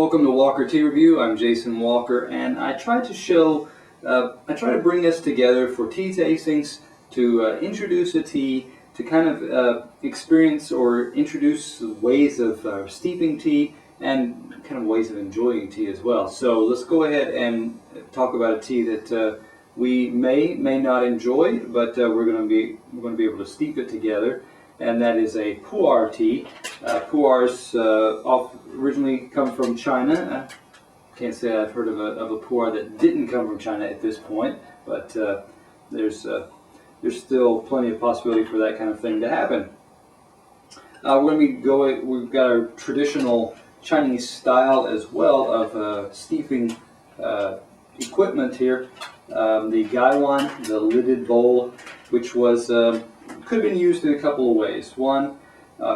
Welcome to Walker Tea Review. I'm Jason Walker, and I try to bring us together for tea tastings to introduce a tea, to kind of experience or introduce ways of steeping tea and kind of ways of enjoying tea as well. So let's go ahead and talk about a tea that we may not enjoy, but we're going to be able to steep it together, and that is a pu'er tea. Pu'ers originally come from China. I can't say I've heard of a pu'er that didn't come from China at this point, but there's still plenty of possibility for that kind of thing to happen. We've got our traditional Chinese style as well of steeping equipment here. The gaiwan, the lidded bowl, which was could have been used in a couple of ways. One,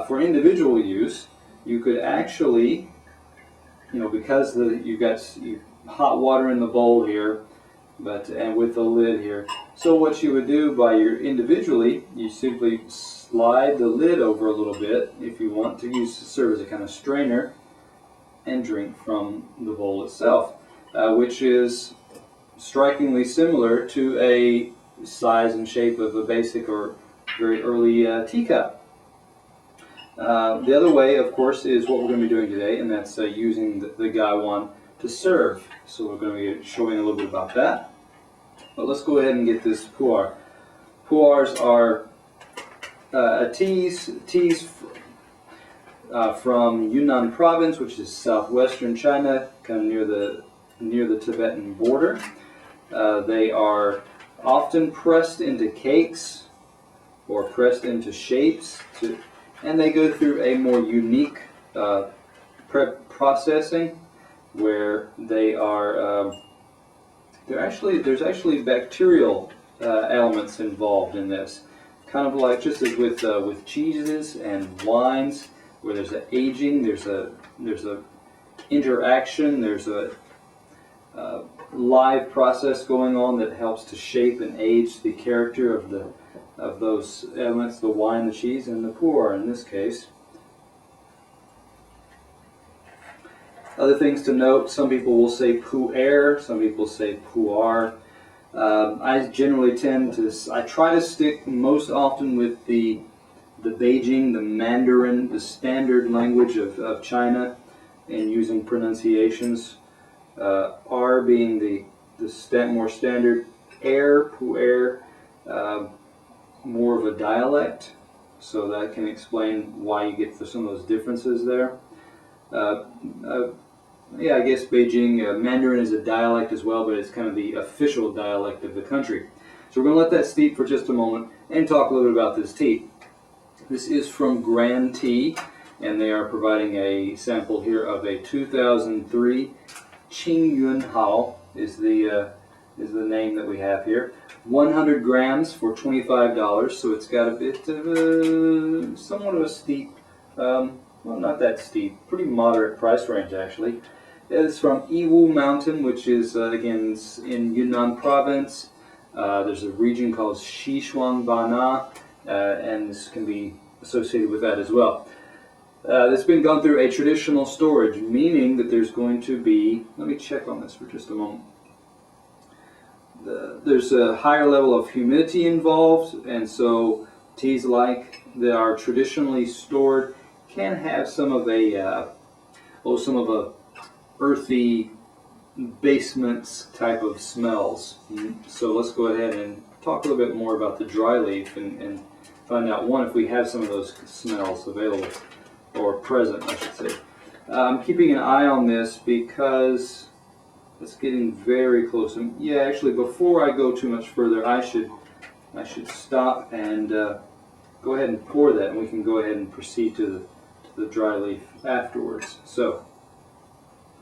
for individual use, you could actually, because you've got hot water in the bowl here, and with the lid here. So what you would do individually, you simply slide the lid over a little bit if you want to serve as a kind of strainer, and drink from the bowl itself, which is strikingly similar to a size and shape of a basic or very early teacup. The other way, of course, is what we're going to be doing today, and that's using the gaiwan to serve. So we're going to be showing a little bit about that. But let's go ahead and get this pu'er. Pu'ers are teas from Yunnan province, which is southwestern China, kind of near the Tibetan border. They are often pressed into cakes or pressed into shapes, and they go through a more unique prep processing where they are there's actually bacterial elements involved in this, kind of like just as with cheeses and wines, where there's an aging, there's a interaction, there's a live process going on that helps to shape and age the character of those elements, the wine, the cheese, and the pu'er in this case. Other things to note: some people will say pu'er, some people say pu'er. I generally I try to stick most often with the Beijing, the Mandarin, the standard language of China, and using pronunciations. R being the more standard, pu'er, more of a dialect, so that can explain why you get some of those differences there. I guess Beijing Mandarin is a dialect as well, but it's kind of the official dialect of the country. So we're going to let that steep for just a moment and talk a little bit about this tea. This is from GrandTea, and they are providing a sample here of a 2003 QingYunHaoPu is the name that we have here. 100 grams for $25, so it's got a bit of somewhat of a steep, well, not that steep, pretty moderate price range actually. It's from Yiwu Mountain, which is again in Yunnan province. There's a region called Xishuangbanna, and this can be associated with that as well. It's been gone through a traditional storage, meaning that there's going to be, let me check on this for just a moment. There's a higher level of humidity involved, and so teas like that are traditionally stored can have some of a earthy basements type of smells. So let's go ahead and talk a little bit more about the dry leaf and find out, one, if we have some of those smells available or present, I should say. I'm keeping an eye on this because it's getting very close. And yeah, actually, before I go too much further, I should stop and go ahead and pour that, and we can go ahead and proceed to the dry leaf afterwards. So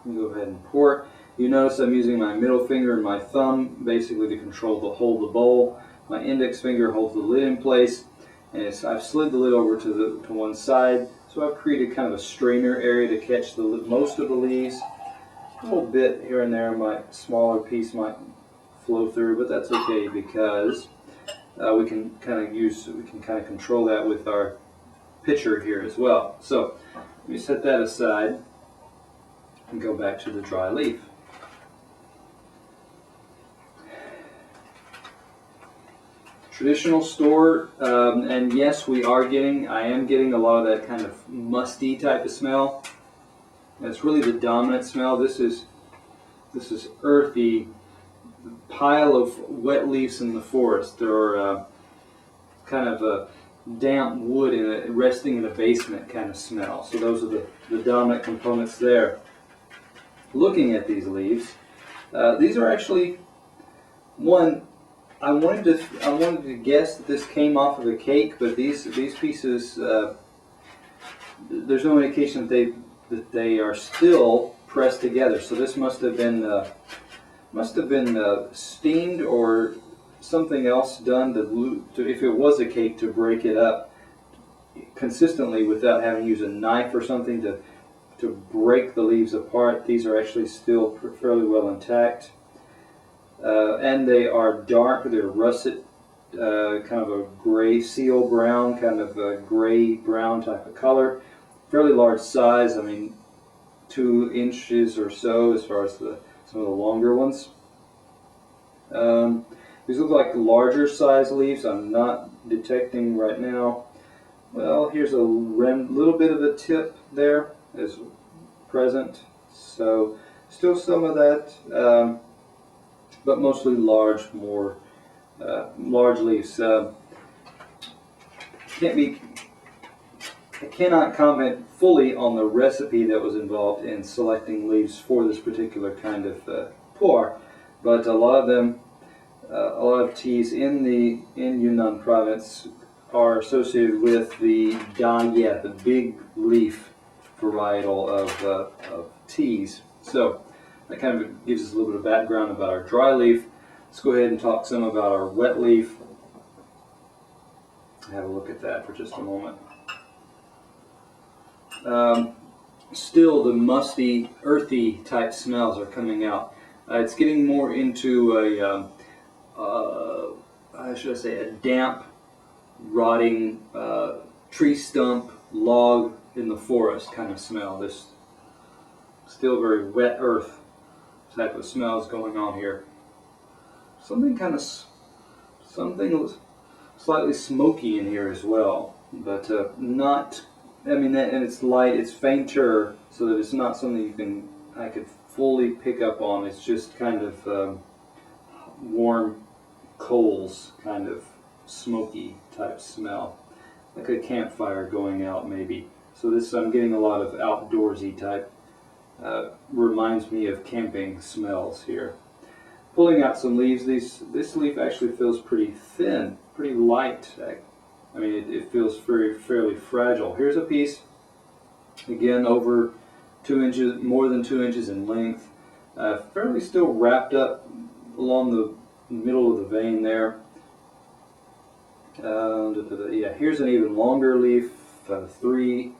let me go ahead and pour. You notice I'm using my middle finger and my thumb basically to hold the bowl. My index finger holds the lid in place, and I've slid the lid over to one side. So I've created kind of a strainer area to catch most of the leaves. A little bit here and there, smaller piece might flow through, but that's okay because we can kind of control that with our pitcher here as well. So let me set that aside. and go back to the dry leaf. Traditional store, and yes, I am getting a lot of that kind of musty type of smell. That's really the dominant smell. This is earthy pile of wet leaves in the forest, or kind of a damp wood resting in a basement kind of smell. So those are the dominant components there. Looking at these leaves, these are actually one. I wanted to guess that this came off of a cake, but these pieces, there's no indication that they are still pressed together. So this must have been steamed or something else done to, if it was a cake, to break it up consistently without having to use a knife or something to break the leaves apart. These are actually still fairly well intact. And they are dark, they're russet, kind of a gray seal brown, kind of a gray brown type of color. Fairly large size, I mean 2 inches or so as far as some of the longer ones. These look like larger size leaves. I'm not detecting right now. Well, here's a little bit of a tip there is present, so still some of that. But mostly large leaves. I cannot comment fully on the recipe that was involved in selecting leaves for this particular kind of pu'er, but a lot of teas in Yunnan province are associated with the Da Ye, the big leaf varietal of teas. So that kind of gives us a little bit of background about our dry leaf. Let's go ahead and talk some about our wet leaf. Have a look at that for just a moment. Still, the musty, earthy type smells are coming out. It's getting more into a damp, rotting tree stump, log in the forest kind of smell. This still very wet earth type of smell is going on here. Something slightly smoky in here as well, but not. I mean, and it's light. It's fainter, so that it's not something I could fully pick up on. It's just kind of warm coals, kind of smoky type smell, like a campfire going out maybe. So this, I'm getting a lot of outdoorsy type. Reminds me of camping smells here. Pulling out some leaves. This leaf actually feels pretty thin, pretty light. I mean, it feels fairly fragile. Here's a piece, again over 2 inches, more than 2 inches in length, fairly still wrapped up along the middle of the vein there. Yeah, here's an even longer leaf, 3-4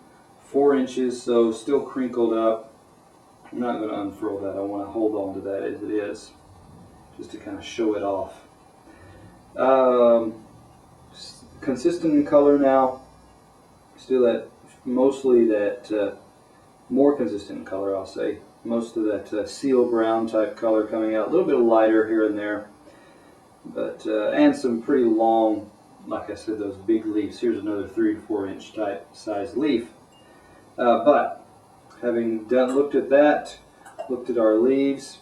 inches, so still crinkled up. I'm not going to unfurl that. I want to hold on to that as it is, just to kind of show it off. Consistent in color now. Still mostly that more consistent in color, I'll say. Most of that seal brown type color coming out. A little bit lighter here and there, but and some pretty long, like I said, those big leaves. Here's another 3 to 4 inch type size leaf. But having looked at that, looked at our leaves,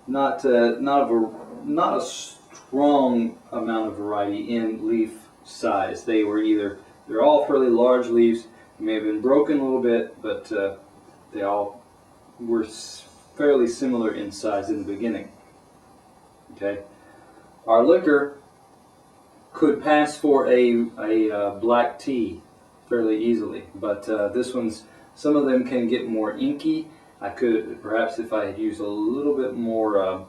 not a strong amount of variety in leaf size. They're all fairly large leaves. They may have been broken a little bit, but they all were fairly similar in size in the beginning. Okay, our liquor could pass for a black tea fairly easily, but this one's, some of them can get more inky. I could perhaps, if I had used a little bit more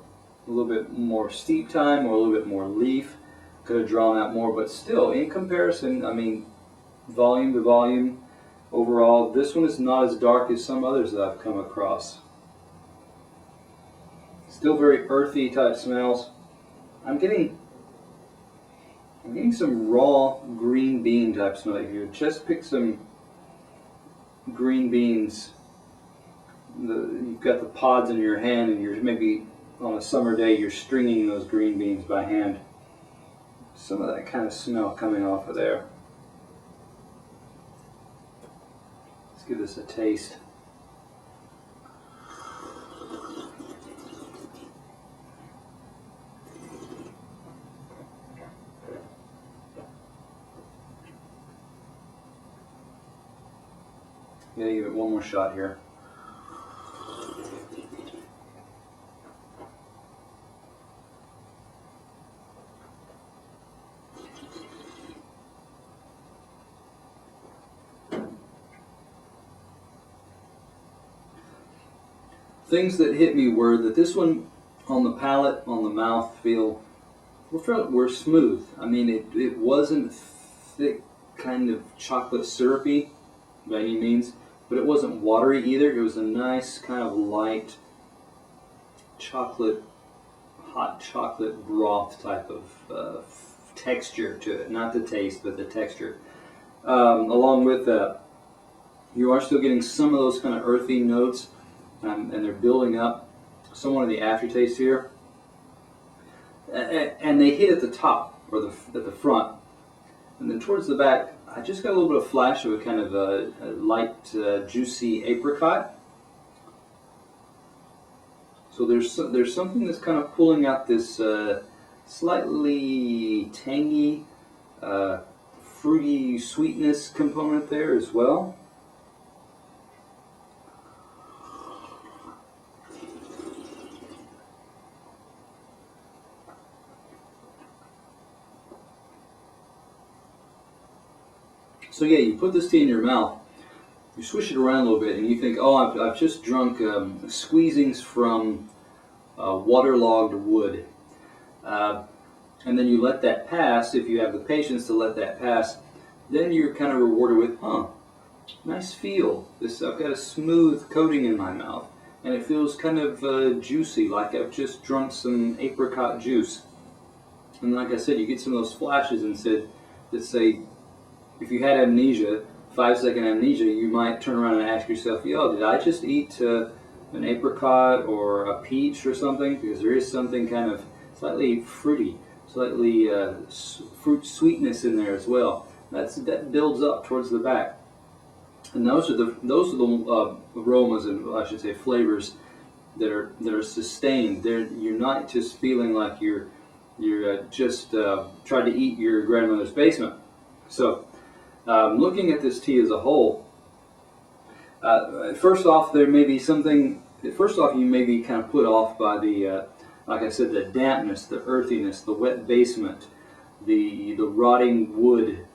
steep time or a little bit more leaf, could have drawn out more. But still, in comparison, I mean, volume to volume, overall, this one is not as dark as some others that I've come across. Still very earthy type smells. I'm getting some raw green bean type smell. If you just pick some green beans you've got the pods in your hand, and you're maybe on a summer day you're stringing those green beans by hand. Some of that kind of smell coming off of there. Let's give this a taste. I'm gonna give it one more shot here. Things that hit me were that this one on the palate, on the mouth feel, were smooth. I mean, it wasn't thick, kind of chocolate syrupy by any means, but it wasn't watery either. It was a nice kind of light chocolate, hot chocolate broth type of texture to it. Not the taste, but the texture. Along with that, you are still getting some of those kind of earthy notes, and they're building up. Somewhat of the aftertaste here, and they hit at the top or at the front, and then towards the back, I just got a little bit of flash of a kind of a light, juicy apricot. So there's something that's kind of pulling out this slightly tangy, fruity sweetness component there as well. So yeah, you put this tea in your mouth, you swish it around a little bit, and you think, oh, I've just drunk squeezings from waterlogged wood. And then you let that pass. If you have the patience to let that pass, then you're kind of rewarded with, nice feel. I've got a smooth coating in my mouth, and it feels kind of juicy, like I've just drunk some apricot juice. And like I said, you get some of those flashes that say, if you had amnesia, 5-second amnesia, you might turn around and ask yourself, yo, did I just eat an apricot or a peach or something? Because there is something kind of slightly fruity, slightly fruit sweetness in there as well. That builds up towards the back. And those are the aromas, and I should say flavors, that are sustained. You're not just feeling like you're just trying to eat your grandmother's basement. So, looking at this tea as a whole, first off, there may be something. First off, you may be kind of put off by the, like I said, the dampness, the earthiness, the wet basement, the rotting wood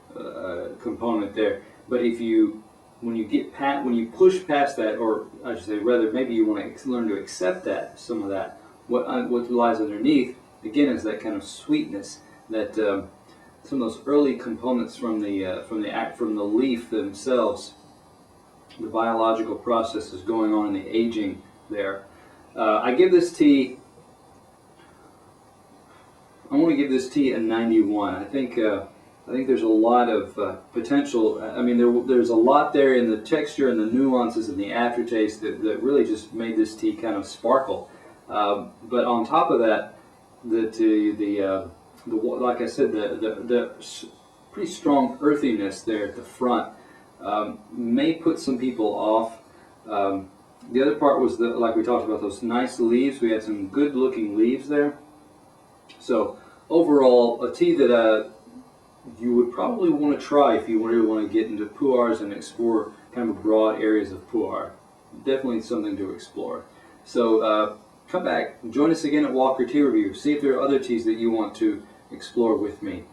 component there. But when you push past that, or I should say, rather, maybe you want to learn to accept that, some of that, what lies underneath, again, is that kind of sweetness, that some of those early components from the leaf themselves, the biological processes going on in the aging there. I want to give this tea a 91. I think there's a lot of potential. I mean, there's a lot there in the texture and the nuances and the aftertaste that really just made this tea kind of sparkle. But on top of that, like I said, the pretty strong earthiness there at the front may put some people off. The other part was like we talked about, those nice leaves. We had some good looking leaves there. So overall, a tea that you would probably want to try if you really want to get into pu'ers and explore kind of broad areas of pu'er. Definitely something to explore. So come back, join us again at Walker Tea Review. See if there are other teas that you want to explore with me.